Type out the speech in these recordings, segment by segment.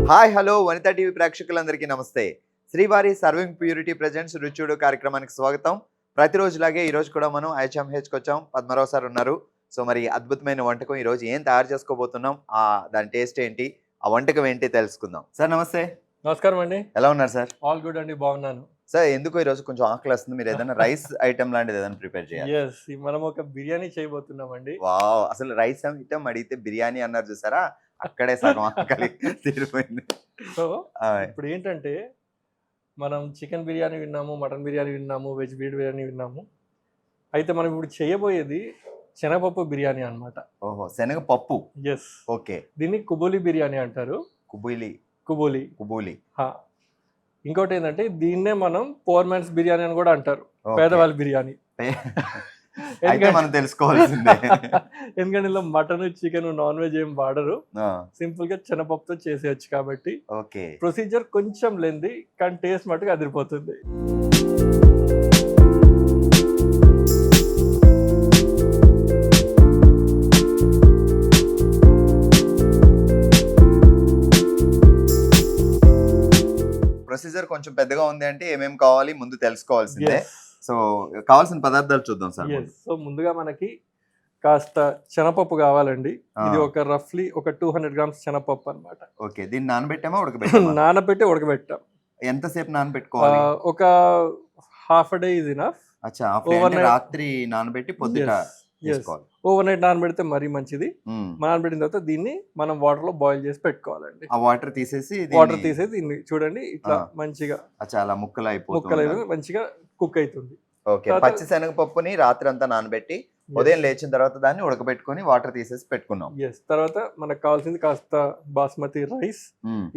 Hi hello Vanitha TV ప్రేక్షకులందరికీ నమస్తే. శ్రీవారి సర్వింగ్ ప్యూరిటీ ప్రెజెంట్స్ రుచిడు కార్యక్రమానికి స్వాగతం. ప్రతిరోజులాగే ఈరోజు కూడా మనం హెచ్ఎంహెచ్కి వచ్చాం. పద్మరావు సార్ ఉన్నారు. సో మరి అద్భుతమైన వంటకం ఈరోజు ఏం తయారు చేసుకోబోతున్నాం, దాని టేస్ట్ ఏంటి, ఆ వంటకం ఏంటి తెలుసుకుందాం. సార్ నమస్తే. నమస్కారం అండి. ఎలా ఉన్నారు సార్? ఆల్ గుడ్ అండి, బాగున్నాను. సార్ ఎందుకు ఈరోజు కొంచెం ఆకలి వస్తుంది, మీరు ఏదైనా రైస్ ఐటమ్ లాంటిది ఏదైనా ప్రిపేర్ చేయాలి? ఎస్, మనం ఒక బిర్యానీ చేయబోతున్నామండి. వావ్, అసలు రైస్ ఐటమ్ అడిగితే బిర్యానీ అన్నారు చూసారా, అక్కడే సగం ఆకలి తీరిపోయింది. సో ఇప్పుడు ఏంటంటే మనం చికెన్ బిర్యానీ విన్నాము, మటన్ బిర్యానీ విన్నాము, వెజ్ బిర్యానీ విన్నాము. అయితే మనం ఇప్పుడు చేయబోయేది శనగపప్పు బిర్యానీ అన్నమాట. ఓహో, శనగపప్పు. ఎస్. ఓకే. దీన్ని కుబూలి బిర్యానీ అంటారు. కుబూలి. ఇంకోటి ఏంటంటే దీన్నే మనం పోర్ మ్యాన్స్ బిర్యానీ అని కూడా అంటారు, పేదవాళ్ళ బిర్యానీ. మనం తెలుసుకోవాల్సిందే. ఎందుకంటే ఇందులో మటన్, చికెన్, నాన్ వెజ్ ఏం వాడరు. సింపుల్ గా శనగపప్పుతో చేసేయచ్చు కాబట్టి. ఓకే. ప్రొసీజర్ కొంచెం లెంది, కానీ టేస్ట్ మటుకు అదిరిపోతుంది. ప్రొసీజర్ కొంచెం పెద్దగా ఉంది అంటే ఏమేమి కావాలి ముందు తెలుసుకోవాల్సిందే. సో కావాల్సిన పదార్థాలు చూద్దాం సార్. సో ముందుగా మనకి కాస్త శనగపప్పు కావాలండి. ఇది ఒక రఫ్లీ ఒక 200 గ్రామ్స్ శనగపప్పు అన్నమాట. ఓకే. దీన్ని నానబెట్టామా ఉడకబెట్టామా? నానబెట్టి ఉడకబెట్టాం. ఎంతసేపు నానబెట్టుకోవాలి? ఒక హాఫ్ డే ఇస్ ఇనఫ్. అచ్చా, రాత్రి నానబెట్టి పొద్దుట చేసుకోవాలి. ఓవర్ నైట్ నానబెడితే మరీ మంచిది. నానబెట్టిన తర్వాత దీన్ని మనం వాటర్ లో బాయిల్ చేసి పెట్టుకోవాలండి. ఆ వాటర్ తీసేసి దీన్ని చూడండి ఇట్లా మంచిగా చాలా ముక్కలు మంచిగా కుక్ అవుతుంది. ఓకే. పచ్చి శనగపప్పుని రాత్రి అంతా నానబెట్టి ఉదయం లేచిన తర్వాత దాన్ని ఉడకబెట్టుకొని వాటర్ తీసేసి పెట్టుకున్నాం. తర్వాత మనకు కావాల్సింది కాస్త బాస్మతి రైస్.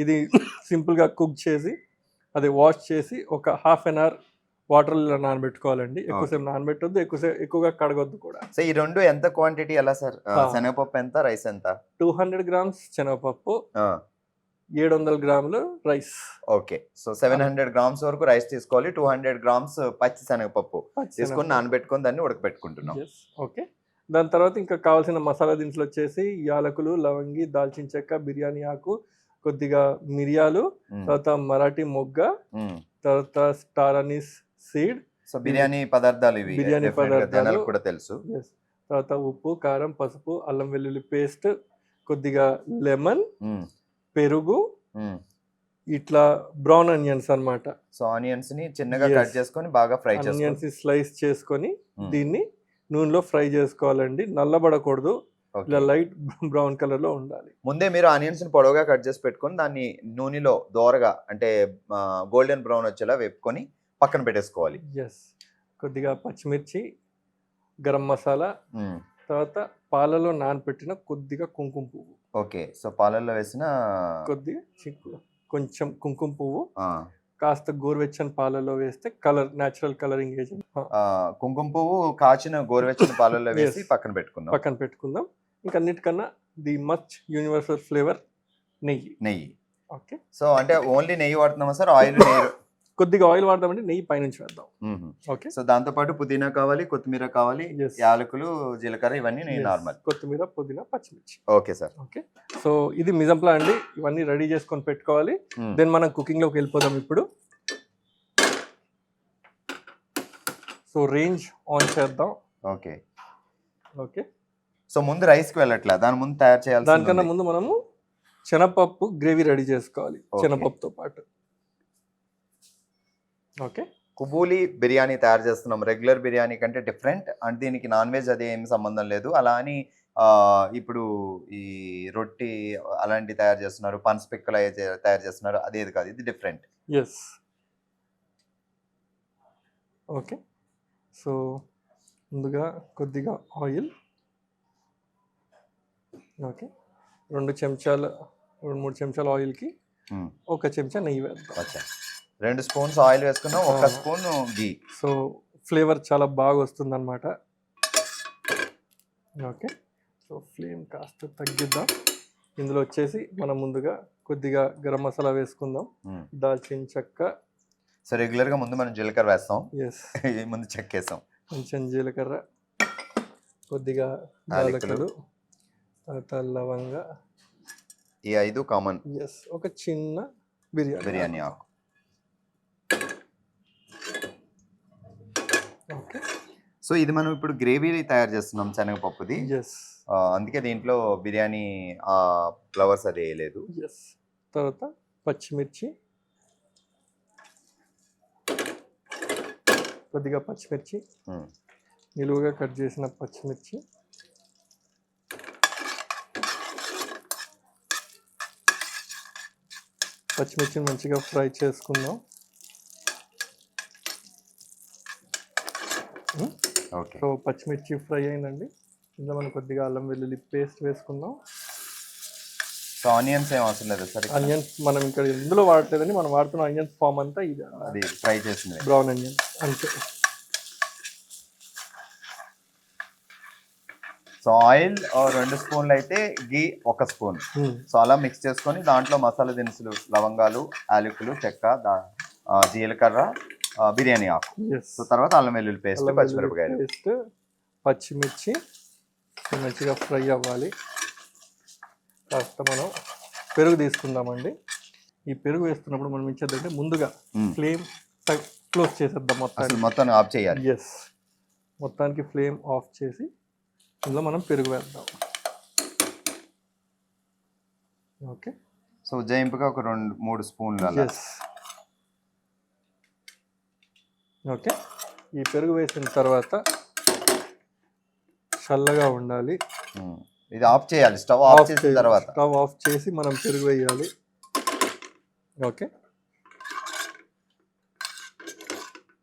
ఇది సింపుల్ గా కుక్ చేసి అది వాష్ చేసి ఒక హాఫ్ అన్ అవర్ వాటర్ లో నానబెట్టుకోవాలండి. ఎక్కువసేపు నానబెట్టొద్దు, ఎక్కువగా కడగొద్దు కూడా. సో ఈ రెండు ఎంత క్వాంటిటీ ఎలా సార్? శనగపప్పు ఎంత, రైస్ ఎంత? 200 గ్రామ్స్ శనగపప్పు, 700 గ్రాములు రైస్. ఓకే. సో 700 గ్రామ్స్ వరకు రైస్ తీసుకోవాలి, 200 గ్రామ్స్ పచ్చి శనగపప్పు తీసుకొని నానబెట్టుకొని దాన్ని ఉడకబెట్టుకుంటున్నాం. ఓకే. దాని తర్వాత ఇంకా కావాల్సిన మసాలా దినుసులు వచ్చేసి యాలకులు, లవంగి, దాల్చిన చెక్క, బిర్యానీ ఆకు, కొద్దిగా మిరియాలు, తర్వాత మరాఠీ మొగ్గ, తర్వాత star Anees seed. So biryani పదార్థాలు ఇవి, బిర్యానీ పదార్థాలు కూడా తెలుసు. తర్వాత ఉప్పు, కారం, పసుపు, అల్లం వెల్లుల్లి పేస్ట్, కొద్దిగా లెమన్, పెరుగు, ఇట్లా బ్రౌన్ ఆనియన్స్ అన్నమాట. సో ఆనియన్స్ ని చిన్నగా కట్ చేసుకొని బాగా ఫ్రై చేసుకోవాలి. ఆనియన్స్ స్లైస్ చేసుకొని దీన్ని నూనెలో ఫ్రై చేసుకోవాలండి. నల్లబడకూడదు, ఇలా లైట్ బ్రౌన్ కలర్ లో ఉండాలి. ముందే మీరు ఆనియన్స్ ని పొడవుగా కట్ చేసి పెట్టుకొని దాన్ని నూనెలో దోరగా అంటే గోల్డెన్ బ్రౌన్ వచ్చేలా వేపుకొని పక్కన పెట్టేసుకోవాలి. కొద్దిగా పచ్చిమిర్చి, గరం మసాలా, తర్వాత పాలలో నానబెట్టిన కొద్దిగా కుంకుమ పువ్వు. ఓకే. సో పాలల్లో వేసిన కొద్దిగా కొంచెం కుంకుమ పువ్వు, కాస్త గోరువెచ్చని పాలలో వేస్తే కలర్, నేచురల్ కలరింగ్ ఏజెంట్. కుంకుమ పువ్వు కాచిన గోరువెచ్చని పాలల్లో వేసి పక్కన పెట్టుకుందాం. ఇంకా అన్నిటికన్నా ది మచ్ యూనివర్సల్ ఫ్లేవర్ నెయ్యి. ఓకే. సో అంటే ఓన్లీ నెయ్యి వాడుతున్నామా సార్? ఆయిల్ కొద్దిగా ఆయిల్ వాడదామంటే నెయ్యి పైనుంచి వేద్దాం. ఓకే. సో దాంతో పాటు పుదీనా కావాలి, కొత్తిమీర కావాలి, యాలకులు, జీలకర్ర, ఇవన్నీ నార్మల్. కొత్తిమీర, పుదీనా, పచ్చిమిర్చి. Okay sir. ఓకే. సో ఇది మిజంప్లా అండి. ఇవన్నీ రెడీ చేసుకొని పెట్టుకోవాలి. దెన్ మనం కుకింగ్ లోకి వెళ్ళిపోదాం ఇప్పుడు. సో రేంజ్ ఆన్ చేద్దాం. ఓకే. ఓకే. సో ముందు రైస్కి వెళ్ళట్లా, దాని ముందు తయారు చేయాలి. దానికన్నా ముందు మనము శనగపప్పు గ్రేవీ రెడీ చేసుకోవాలి శనగపప్పుతో పాటు. ఓకే. కుబూలి బిర్యానీ తయారు చేస్తున్నాం. రెగ్యులర్ బిర్యానీ కంటే డిఫరెంట్, అంటే దీనికి నాన్ వెజ్ అది ఏం సంబంధం లేదు. అలా అని ఇప్పుడు ఈ రొట్టి అలాంటివి తయారు చేస్తున్నారు, పనస పిక్కలు తయారు చేస్తున్నారు, అదేది కాదు, ఇది డిఫరెంట్. ఓకే. సో ముందుగా కొద్దిగా ఆయిల్. ఓకే. 2 చెంచాల ఆయిల్కి 1 చెంచా నెయ్యి వేద్దాం. 2 స్పూన్స్ ఆయిల్ వేసుకున్నాం, 1 స్పూన్ ఘీ. సో ఫ్లేవర్ చాలా బాగా వస్తుంది అన్నమాట. ఓకే. సో ఫ్లేమ్ కాస్త తగ్గిద్దాం. ఇందులో వచ్చేసి మనం ముందుగా కొద్దిగా గరం మసాలా వేసుకుందాం, దాల్చిన చెక్క. సో రెగ్యులర్గా ముందు మనం జీలకర్ర వేస్తాం, ముందు చెక్క వేస్తాం. కొంచెం జీలకర్ర, కొద్దిగా యాలకులు, తర్వాత లవంగ, ఈ 5 కామన్. ఎస్, ఒక చిన్న బిర్యానీ బిర్యానీ ఆకు. ఓకే. సో ఇది మనం ఇప్పుడు గ్రేవీ తయారు చేస్తున్నాం శనగపప్పుది. ఎస్. అందుకే దీంట్లో బిర్యానీ ఫ్లవర్స్ అది వేయలేదు. ఎస్. తర్వాత పచ్చిమిర్చి, కొద్దిగా పచ్చిమిర్చి, నిలువుగా కట్ చేసిన పచ్చిమిర్చి, పచ్చిమిర్చిని మంచిగా ఫ్రై చేసుకుందాం. ఓకే. సో పచ్చిమిర్చి ఫ్రై అయిందండి. ఇందులో మనం కొద్దిగా అల్లం వెల్లుల్లి పేస్ట్ వేసుకుందాం. సో ఆనియన్స్ ఏం అవసరం లేదు సార్? ఆనియన్స్ మనం ఇక్కడ ఇందులో వాడలేదండి, మనం వాడుతున్న ఆనియన్స్ ఫామ్ అంతా ఇది, అది ఫ్రై చేసింది బ్రౌన్ ఆనియన్స్ అంతే. సో ఆయిల్ 2 స్పూన్లు అయితే గీ 1 స్పూన్. సో అలా మిక్స్ చేసుకొని దాంట్లో మసాలా దినుసులు, లవంగాలు, యాలకులు, చెక్క, జీలకర్ర, బిర్యానీ ఆకు. సో తర్వాత అల్లం వెల్లుల్లి పేస్ట్, పచ్చిమిరపకాయలు పేస్ట్, పచ్చిమిర్చి మంచిగా ఫ్రై అవ్వాలి. కాస్త మనం పెరుగు తీసుకుందామండి. ఈ పెరుగు వేస్తున్నప్పుడు మనం ఏం చేద్దామంటే ముందుగా ఫ్లేమ్ క్లోజ్ చేసేద్దాం మొత్తం ఆఫ్ చేయాలి. ఎస్, మొత్తానికి ఫ్లేమ్ ఆఫ్ చేసి ఇందులో మనం పెరుగు వేద్దాం. ఓకే. సో జయింపుగా ఒక 2-3 స్పూన్లు అలా. ఓకే. ఈ పెరుగు వేసిన తర్వాత చల్లగా ఉండాలి. ఇది ఆఫ్ చేయాలి. స్టవ్ ఆఫ్ చేసిన తర్వాత స్టవ్ ఆఫ్ చేసి మనం పెరుగు వేయాలి. ఓకే.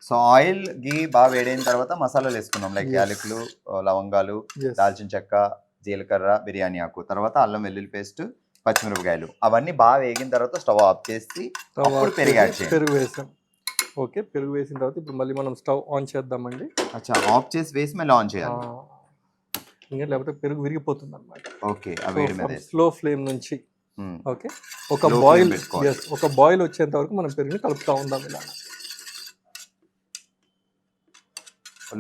సో ఆయిల్ గీ బాగా వేడైన తర్వాత మసాలాలు వేసుకున్నాం. లైక్ యాలకులు, లవంగాలు, దాల్చిన చెక్క, జీలకర్ర, బిర్యానీ ఆకు, తర్వాత అల్లం వెల్లుల్లి పేస్ట్, పచ్చిమిరపకాయలు, అవన్నీ బాగా వేగిన తర్వాత స్టవ్ ఆఫ్ చేసి పెరుగు వేసాం. ఓకే. పెరుగు వేసిన తర్వాత ఇప్పుడు మళ్ళీ మనం స్టవ్ ఆన్ చేద్దామండి. అచ్చా, ఆఫ్ చేసి వేసి మళ్ళీ ఆన్ చేయాలి. ఇంకా లేకపోతే పెరుగు విరిగిపోతుంది అనమాట. ఓకే. స్లో ఫ్లేమ్ నుంచి. ఓకే. ఒక బాయిల్ వచ్చేంత వరకు మనం పెరుగుని కలుపుతూ ఉందాం. ఇలా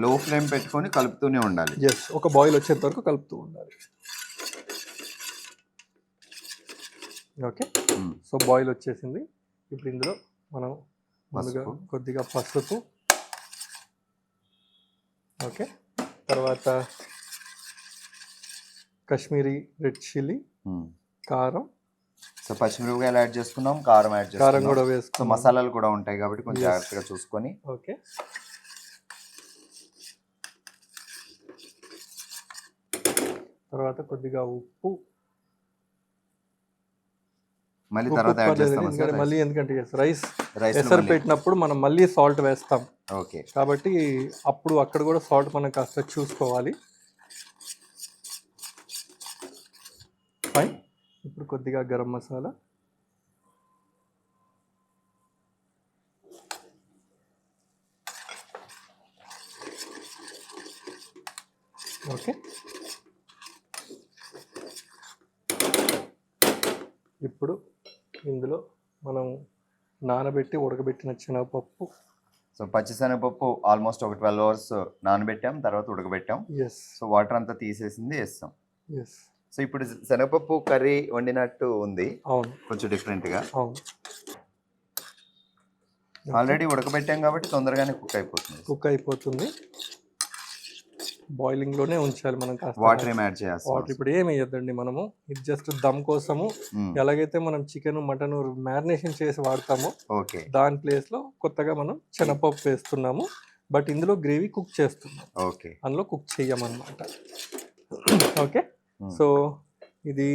లో ఫ్లేమ్ పెట్టుకొని కలుపుతూనే ఉండాలి. ఎస్, ఒక బాయిల్ వచ్చేంత వరకు కలుపుతూ ఉండాలి. ఓకే. సో బాయిల్ వచ్చేసింది. ఇప్పుడు ఇందులో మనం ముందుగా కొద్దిగా పసుపు, ఓకే, తర్వాత కాశ్మీరీ రెడ్ చిల్లీ, కారం. సో పచ్చిమిరపకాయలు యాడ్ చేసుకున్నాం, కారం యాడ్ చేసుకున్నాం, కారం కూడా వేసుకున్నాం. మసాలాలు కూడా ఉంటాయి కాబట్టి కొంచెం జాగ్రత్తగా చూసుకొని. ఓకే. తర్వాత కొద్దిగా ఉప్పు, మళ్ళీ తర్వాత యాడ్ చేస్తాం. మళ్ళీ ఎందుకంటే రైస్ ఎసరు పెట్టినప్పుడు మనం మళ్ళీ సాల్ట్ వేస్తాం. ఓకే. కాబట్టి అప్పుడు అక్కడ కూడా సాల్ట్ మనం కాస్త చూసుకోవాలి. ఫైన్. ఇప్పుడు కొద్దిగా గరం మసాలా, ఓకే. ఇప్పుడు ఇందులో మనం నానబెట్టి ఉడకబెట్టిన శనగపప్పు. సో పచ్చిశనగపప్పు ఆల్మోస్ట్ ఒక 12 hours నానబెట్టాం, తర్వాత ఉడకబెట్టాం. సో వాటర్ అంతా తీసేసింది వేస్తాం. సో ఇప్పుడు శనగపప్పు కర్రీ వండినట్టు ఉంది. అవును, కొంచెం డిఫరెంట్గా. అవును. ఆల్రెడీ ఉడకబెట్టాం కాబట్టి తొందరగానే కుక్ అయిపోతుంది. బాయిలింగ్ లోనే ఉంచాలి మనం. వాటర్ ఏం యాడ్ చేయాలి? వాటర్ ఇప్పుడు ఏం వేయద్దండి మనము. ఇది జస్ట్ దమ్ కోసము. ఎలాగైతే మనం చికెన్, మటన్ మ్యారినేషన్ చేసి వాడతామో ఓకే, దాని ప్లేస్ లో కొత్తగా మనం శనగపప్పు వేస్తున్నాము. బట్ ఇందులో గ్రేవీ కుక్ చేస్తున్నాం. ఓకే, అందులో కుక్ చెయ్యమన్నమాట. ఓకే. సో ఇది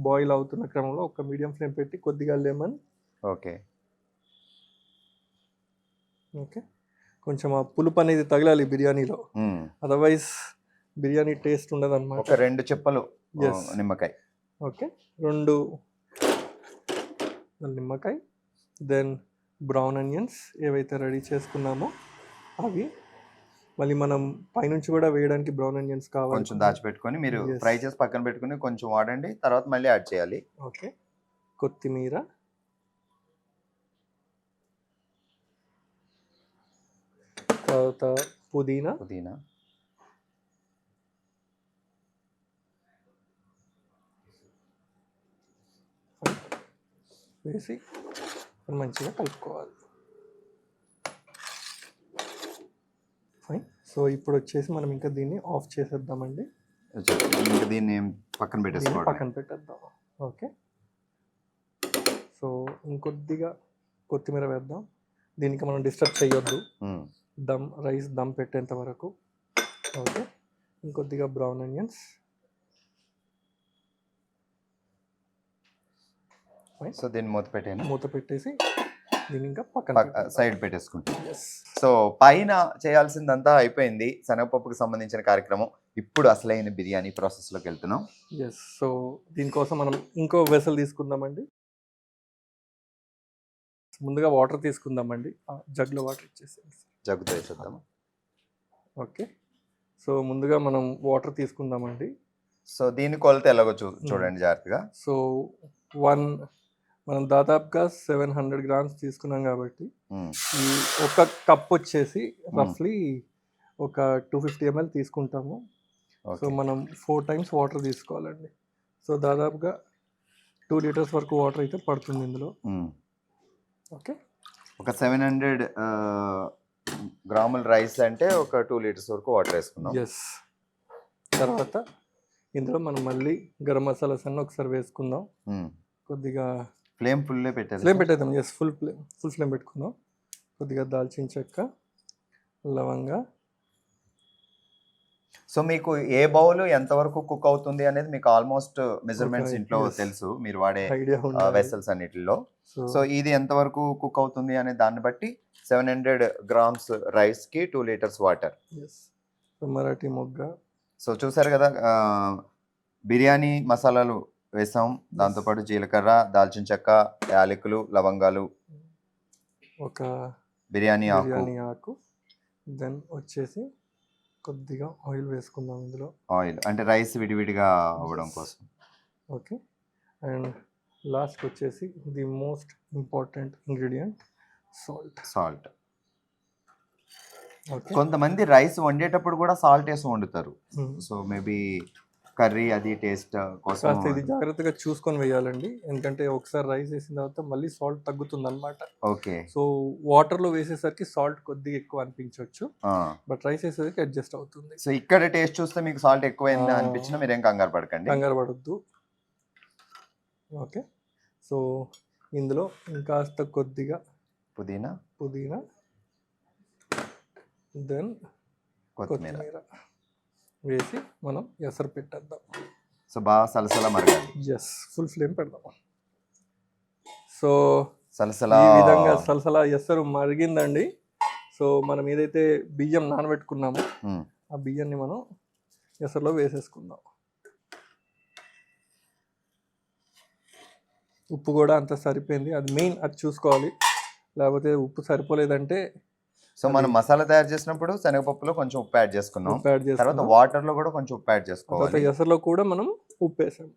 బాయిల్ అవుతున్న క్రమంలో ఒక మీడియం ఫ్లేమ్ పెట్టి కొద్దిగా లెమన్. ఓకే. ఓకే. కొంచెం ఆ పులుపు అనేది తగలాలి బిర్యానీలో, అదర్వైజ్ బిర్యానీ టేస్ట్ ఉండదు అనమాట. ఒక 2 చెంచాలు నిమ్మకాయ. ఓకే, 2 నిమ్మకాయ. దెన్ బ్రౌన్ ఆనియన్స్ ఏవైతే రెడీ చేసుకున్నామో అవి మళ్ళీ మనం పైనుంచి కూడా వేయడానికి బ్రౌన్ ఆనియన్స్ కావాలి. కొంచెం దాచిపెట్టుకొని మీరు ఫ్రై చేసి పక్కన పెట్టుకుని కొంచెం వాడండి, తర్వాత మళ్ళీ యాడ్ చేయాలి. ఓకే. కొత్తిమీర, తర్వాత పుదీనా, వేసి మంచిగా కలుపుకోవాలి. ఫైన్. సో ఇప్పుడు వచ్చేసి మనం ఇంకా దీన్ని ఆఫ్ చేసేద్దామండి. ఇంకా దీన్ని పక్కన దీన్ని పెట్టేసుకోవడం. పక్కన పెట్టేద్దాం. ఓకే. సో ఇంకొద్దిగా కొత్తిమీర వేద్దాం. దీనికి మనం డిస్టర్బ్ చేయొద్దు, రైస్ దమ్ పెట్టేంత వరకు. ఓకే. ఇంకొద్దిగా బ్రౌన్ ఆనియన్స్. సో దీన్ని మూత పెట్టేసి దీన్ని ఇంకా పక్కన సైడ్ పెట్టేసుకుంటాం. ఎస్. సో పైన చేయాల్సిందంతా అయిపోయింది, శనగపప్పుకు సంబంధించిన కార్యక్రమం. ఇప్పుడు అసలైన బిర్యానీ ప్రాసెస్లోకి వెళ్తున్నాం. ఎస్. సో దీనికోసం మనం ఇంకో వెసల్ తీసుకుందామండి. ముందుగా వాటర్ తీసుకుందామండి. జగ్లో వాటర్ ఇచ్చేసేయండి. జగ్గుతో వేసేద్దాము. ఓకే. సో ముందుగా మనం వాటర్ తీసుకుందామండి. సో దీని కొలత ఎలాగో చూడండి జాగ్రత్తగా. సో మనం దాదాపుగా 700 grams తీసుకున్నాం కాబట్టి ఈ ఒక కప్ వచ్చేసి రఫ్లీ ఒక 250 ml తీసుకుంటాము. సో మనం 4 times వాటర్ తీసుకోవాలండి. సో దాదాపుగా 2 liters వరకు వాటర్ అయితే పడుతుంది ఇందులో. ఓకే. ఒక 700 గ్రాముల రైస్ అంటే ఒక 2 liters వరకు వాటర్ వేసుకున్నాం. ఎస్. తర్వాత ఇందులో మనం మళ్ళీ గరం మసాలాస్ అన్నీ ఒకసారి వేసుకుందాం. కొద్దిగా ఫ్లేమ్ పెట్టేద్దాం. ఎస్, ఫుల్ ఫ్లేమ్ పెట్టుకుందాం. కొద్దిగా దాల్చిన చెక్క, లవంగ. సో మీకు ఏ బౌల్ ఎంతవరకు కుక్ అవుతుంది అనేది మీకు ఆల్మోస్ట్ మెజర్మెంట్స్ ఇంట్లో తెలుసు, మీరు వాడే వెసల్స్ అన్నిటిలో. సో ఇది ఎంతవరకు కుక్ అవుతుంది అనే దాన్ని బట్టి 700 grams రైస్ కి 2 liters వాటర్. మరాఠీ మొగ్గ. సో చూసారు కదా, బిర్యానీ మసాలాలు వేసాం, దాంతోపాటు జీలకర్ర, దాల్చిన చెక్క, యాలకులు, లవంగాలు, ఒక బిర్యానీ ఆకు. దెన్ వచ్చేసి కొద్దిగా ఆయిల్ వేసుకుందాం ఇందులో. ఆయిల్ అంటే రైస్ విడివిడిగా అవ్వడం కోసం. ఓకే. అండ్ లాస్ట్ వచ్చేసి the most important ingredient salt. కొంతమంది రైస్ వండేటప్పుడు కూడా సాల్ట్ వేసి వండుతారు. సో మేబీ కర్రీ అది టేస్ట్ కోసం ఇది జాగ్రత్తగా చూసుకొని వేయాలండి, ఎందుకంటే ఒకసారి రైస్ వేసిన తర్వాత మళ్ళీ సాల్ట్ తగ్గుతుంది అనమాట. ఓకే. సో వాటర్ లో వేసేసరికి సాల్ట్ కొద్దిగా ఎక్కువ అనిపించవచ్చు, బట్ రైస్ వేసేసరికి అడ్జస్ట్ అవుతుంది. సో ఇక్కడ టేస్ట్ చూస్తే మీకు సాల్ట్ ఎక్కువైంది అనిపించినా మీరేం కంగారు పడద్దు. ఓకే. సో ఇందులో ఇంకాస్త కొద్దిగా పుదీనా, దెన్ కొత్తిమీర వేసి మనం ఎసరు పెట్టేద్దాం. సో బాగా సలసలా మరగాలి. ఎస్, ఫుల్ ఫ్లేమ్ పెడదాం. సో సలసలా ఈ విధంగా సలసలా ఎసరు మరిగిందండి. సో మనం ఏదైతే బియ్యం నానబెట్టుకున్నామో ఆ బియ్యాన్ని మనం ఎసరులో వేసేసుకుందాం. ఉప్పు కూడా అంత సరిపోయింది, అది మెయిన్, అది చూసుకోవాలి. లేకపోతే ఉప్పు సరిపోలేదంటే. సో మనం మసాలా తయారు చేసినప్పుడు శనగపప్పులో కొంచెం ఉప్పు యాడ్ చేసుకున్నాం, తర్వాత వాటర్ లో కూడా కొంచెం ఉప్పు యాడ్ చేసుకోవాలి. ఎసరులో కూడా మనం ఉప్పు వేసాం.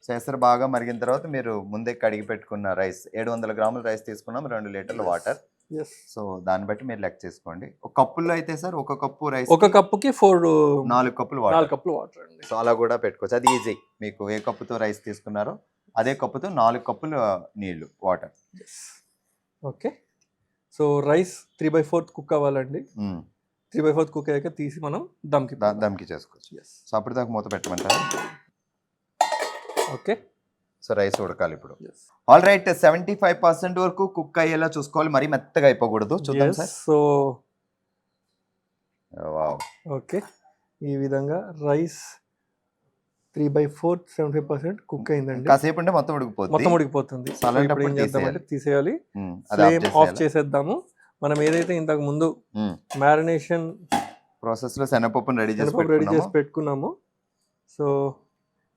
సో ఎసరు బాగా మరిగిన తర్వాత మీరు ముందే కడిగి పెట్టుకున్న రైస్, 700 grams రైస్ తీసుకున్నాం, 2 liters వాటర్. సో దాన్ని బట్టి మీరు లెక్క చేసుకోండి. ఒక కప్పుల్లో అయితే సార్ ఒక కప్పు రైస్, ఒక కప్పుకి 4 కప్పులు వాటర్ అండి. సో అలా కూడా పెట్టుకోవచ్చు, అది ఈజీ. మీకు ఏ కప్పుతో రైస్ తీసుకున్నారో అదే కప్పుతో 4 కప్పులు నీళ్లు, water. Okay. So rice 3/4 cook అవ్వాలండి. 3/4 కుక్ అయ్యాక తీసి మనం దమ్కి చేసుకోవచ్చు. సో అప్పటిదాకా మూత పెట్టమంటారా? ఓకే. సో రైస్ ఉడకాలి ఇప్పుడు. ఆల్ రైట్, 75% వరకు కుక్ అయ్యేలా చూసుకోవాలి, మరీ మెత్తగా అయిపోకూడదు. చూద్దాం సార్. So wow. ఓకే, ఈ విధంగా రైస్ 3/4 75% కుక్ అయిందండి. కాసేపు అంటే మొత్తం ఉడికిపోతుంది. ఇప్పుడు ఏం చేద్దామంటే తీసేయాలి, ఫ్లేమ్ ఆఫ్ చేసేద్దాము. మనం ఏదైతే ఇంతకు ముందు మ్యారినేషన్ ప్రాసెస్ లో శనగపప్పును రెడీ చేసి పెట్టుకున్నాము, సో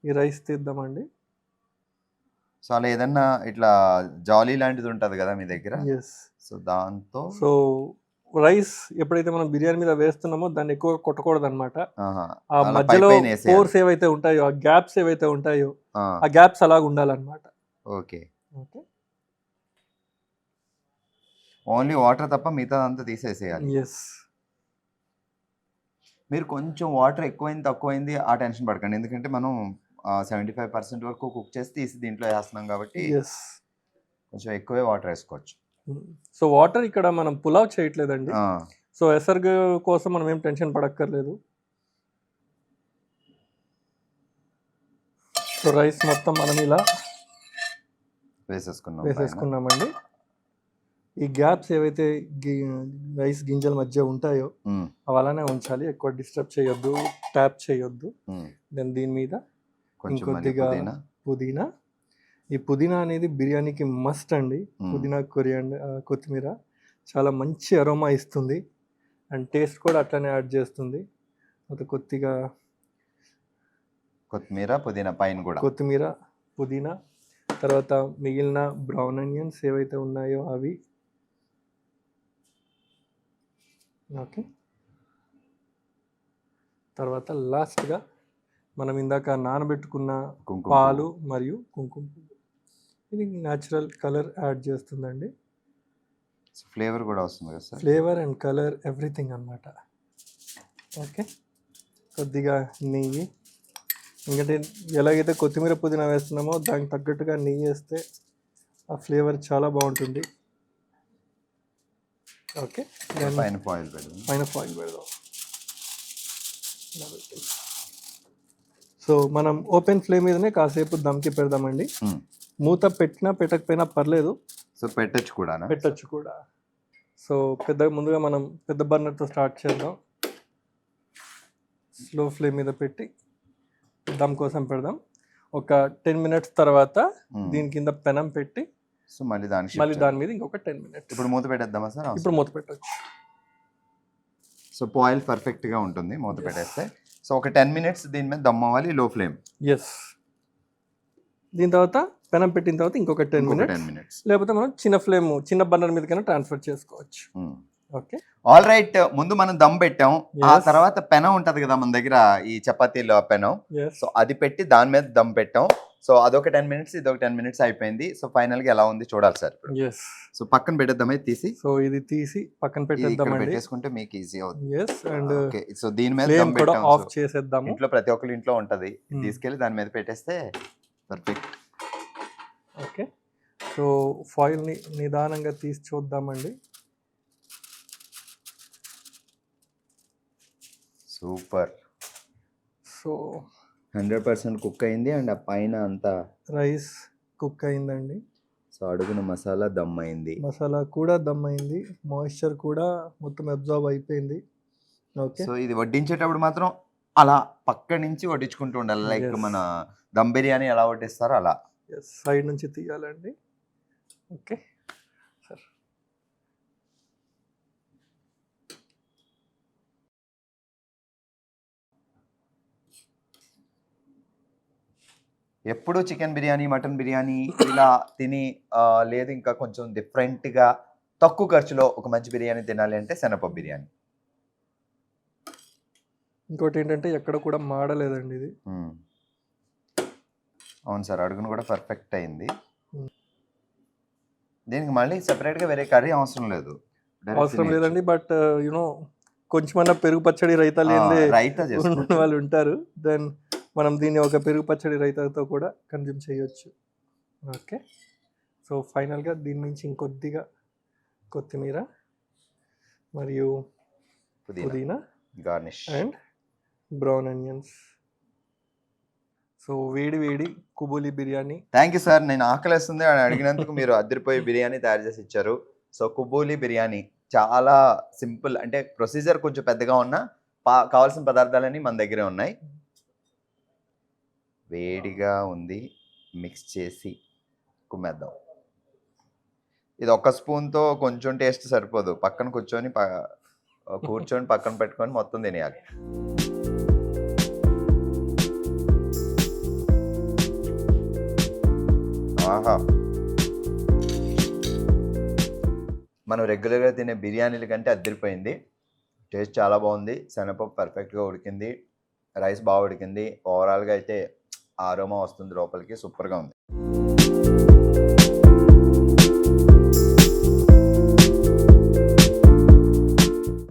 ఈ రైస్ తీద్దామండి. సో అలా ఏదన్నా ఇట్లా జాలీ లాంటిది ఉంటది కదా మీ దగ్గర, సో దాంతో సో రైస్ ఎప్పుడైతే మనం బిర్యానీ మీద వేస్తున్నామో దాన్ని ఎక్కువ కొట్టకూడదు అనమాట. ఆ మధ్యలో పోర్స్ ఏవైతే ఉంటాయో, ఆ గ్యాప్స్ ఏవైతే ఉంటాయో, ఆ గ్యాప్స్ అలాగ ఉండాలన్నమాట. ఓకే. ఓన్లీ వాటర్ తప్ప మిగతా అంతా తీసేసేయాలి. మీరు కొంచెం వాటర్ ఎక్కువైంది తక్కువైంది ఆ టెన్షన్ పడకండి, ఎందుకంటే మనం 75% వరకు కుక్ చేసి తీసి దీంట్లో వేస్తున్నాం కాబట్టి కొంచెం ఎక్కువే వాటర్ వేసుకోవచ్చు. సో వాటర్ ఇక్కడ మనం పులావ్ చేయట్లేదండి. ఆ, సో ఎసర్గు కోసం మనం ఏం టెన్షన్ పడక్కర్లేదు. సో రైస్ మొత్తం మనం ఇలా వేసేసుకున్నాం. వేసేసుకున్నామండి. ఈ గ్యాప్స్ ఏవైతే రైస్ గింజల మధ్య ఉంటాయో అవి అలానే ఉంచాలి, ఎక్కువ డిస్టర్బ్ చేయొద్దు, ట్యాప్ చేయొద్దు. దెన్ దీని మీద ఇంకొద్దిగా పుదీనా. ఈ పుదీనా అనేది బిర్యానీకి మస్ట్ అండి. పుదీనా, కొత్తిమీర చాలా మంచి అరోమా ఇస్తుంది అండ్ టేస్ట్ కూడా అట్లనే యాడ్ చేస్తుంది. కొద్దిగా కొత్తిమీర, పుదీనా పైన కూడా కొత్తిమీర, పుదీనా, తర్వాత మిగిలిన బ్రౌన్ ఆనియన్స్ ఏవైతే ఉన్నాయో అవి. ఓకే, తర్వాత లాస్ట్గా మనం ఇందాక నానబెట్టుకున్న పాలు మరియు కుంకుమ పువ్వు. ఇది న్యాచురల్ కలర్ యాడ్ చేస్తుందండి. ఫ్లేవర్ కూడా వస్తుంది కదా sir? Flavour and colour everything అన్నమాట. ఓకే, కొద్దిగా నెయ్యి. ఎందుకంటే ఎలాగైతే కొత్తిమీర, పుదీనా వేస్తున్నామో దానికి తగ్గట్టుగా నెయ్యి వేస్తే ఆ ఫ్లేవర్ చాలా బాగుంటుంది. ఓకే, పైన ఫాయిల్ పెడదాం. సో మనం ఓపెన్ ఫ్లేమ్ మీదనే కాసేపు దమ్కి పెడదామండి. మూత పెట్టినా పెట్టకపోయినా పర్లేదు. సో పెట్టచ్చు కూడా. సో ముందుగా మనం పెద్ద బర్నర్తో స్టార్ట్ చేద్దాం. స్లో ఫ్లేమ్ మీద పెట్టి దమ్ కోసం పెడదాం. ఒక 10 minutes తర్వాత దీని కింద పెనం పెట్టి సో మళ్ళీ దాని మీద ఇంకొక 10 minutes. ఇప్పుడు మూత పెట్టేద్దామా సార్? ఇప్పుడు మూత పెట్టచ్చు. సో బాయిల్ పర్ఫెక్ట్గా ఉంటుంది మూత పెట్టేస్తే. సో ఒక 10 minutes దీని మీద దమ్ అవ్వాలి, లో ఫ్లేమ్. ఎస్, దీని తర్వాత పెనం పెట్టిన తర్వాత ఇంకొక 10 minutes. లేకపోతే మనం చిన్న బర్నర్ మీద కన్నా ట్రాన్స్ఫర్ చేసుకోవచ్చు. Okay, all right. ముందు మనం దమ్ పెట్టాం, ఆ తర్వాత పెనం ఉంటది కదా మన దగ్గర, ఈ చపాతీలో పెనం. సో అది పెట్టి దాని మీద దమ్ పెట్టాం. సో అదొక 10 minutes, ఇదొక 10 minutes అయిపోయింది. సో ఫైనల్ గా ఎలా ఉంది చూడాలి సార్. సో పక్కన పెట్టేద్దాం తీసి. సో ఇది తీసి పక్కన పెట్టేసుకుంటే మీకు ఈజీ అవుతుంది. అండ్ ఓకే, సో దీని మీద దమ్ పెట్టాం, ఆఫ్ చేసేద్దాం. ఇంట్లో ప్రతి ఒక్కరి ఇంట్లో ఉంటది, తీసుకెళ్లి దాని మీద పెట్టేస్తే పర్ఫెక్ట్. ఓకే, సో ఫాయిల్ ని నిదానంగా తీసి చూద్దామండి. సూపర్. సో 100% కుక్ అయింది అండ్ ఆ పైన అంతా రైస్ కుక్ అయిందండి. సో అడుగున మసాలా దమ్ అయింది, మసాలా కూడా దమ్ అయింది, మాయిశ్చర్ కూడా మొత్తం అబ్జార్బ్ అయిపోయింది. ఓకే, సో ఇది వడ్డించేటప్పుడు మాత్రం అలా పక్క నుంచి వడ్డించుకుంటూ ఉండాలి, లైక్ మన దమ్ బిర్యానీ ఎలా వడ్డిస్తారో అలా. సైడ్ నుంచి తీయాలండి. Okay sir. ఎప్పుడు చికెన్ బిర్యానీ, మటన్ బిర్యానీ ఇలా తిని లేదు ఇంకా కొంచెం డిఫరెంట్గా తక్కువ ఖర్చులో ఒక మంచి బిర్యానీ తినాలి అంటే శనగపప్పు బిర్యానీ. ఇంకోటి ఏంటంటే ఎక్కడ కూడా మాడలేదండి ఇది. అవును సార్, అడుగును కూడా పర్ఫెక్ట్ అయింది. దీనికి మళ్ళీ సెపరేట్గా వేరే కర్రీ అవసరం లేదండి. బట్ యునో కొంచెమన్నా పెరుగు పచ్చడి రైతా లేదే వాళ్ళు ఉంటారు, దెన్ మనం దీన్ని ఒక పెరుగు పచ్చడి రైతాతో కూడా కన్జ్యూమ్ చేయొచ్చు. ఓకే, సో ఫైనల్గా దీని నుంచి ఇంకొద్దిగా కొత్తిమీర మరియు పుదీనా garnish and brown onions. So వేడి కుబూలి బిర్యానీ. థ్యాంక్ యూ సార్, నేను ఆకలిస్తుంది అని అడిగినందుకు మీరు అద్దరిపోయి బిర్యానీ తయారు చేసి ఇచ్చారు. సో కుబూలి బిర్యానీ చాలా సింపుల్, అంటే ప్రొసీజర్ కొంచెం పెద్దగా ఉన్నా కావాల్సిన పదార్థాలన్నీ మన దగ్గరే ఉన్నాయి. వేడిగా ఉంది, మిక్స్ చేసి కుమ్మేద్దాం. ఇది ఒక స్పూన్తో కొంచెం టేస్ట్ సరిపోదు, పక్కన కూర్చొని పక్కన పెట్టుకొని మొత్తం తినేయాలి. ఆహా, మనం రెగ్యులర్గా తినే బిర్యానీల కంటే అద్దరిపోయింది. టేస్ట్ చాలా బాగుంది, శనగపప్పు పర్ఫెక్ట్గా ఉడికింది, రైస్ బాగా ఉడికింది, ఓవరాల్గా అయితే ఆరోమా వస్తుంది లోపలికి, సూపర్గా ఉంది.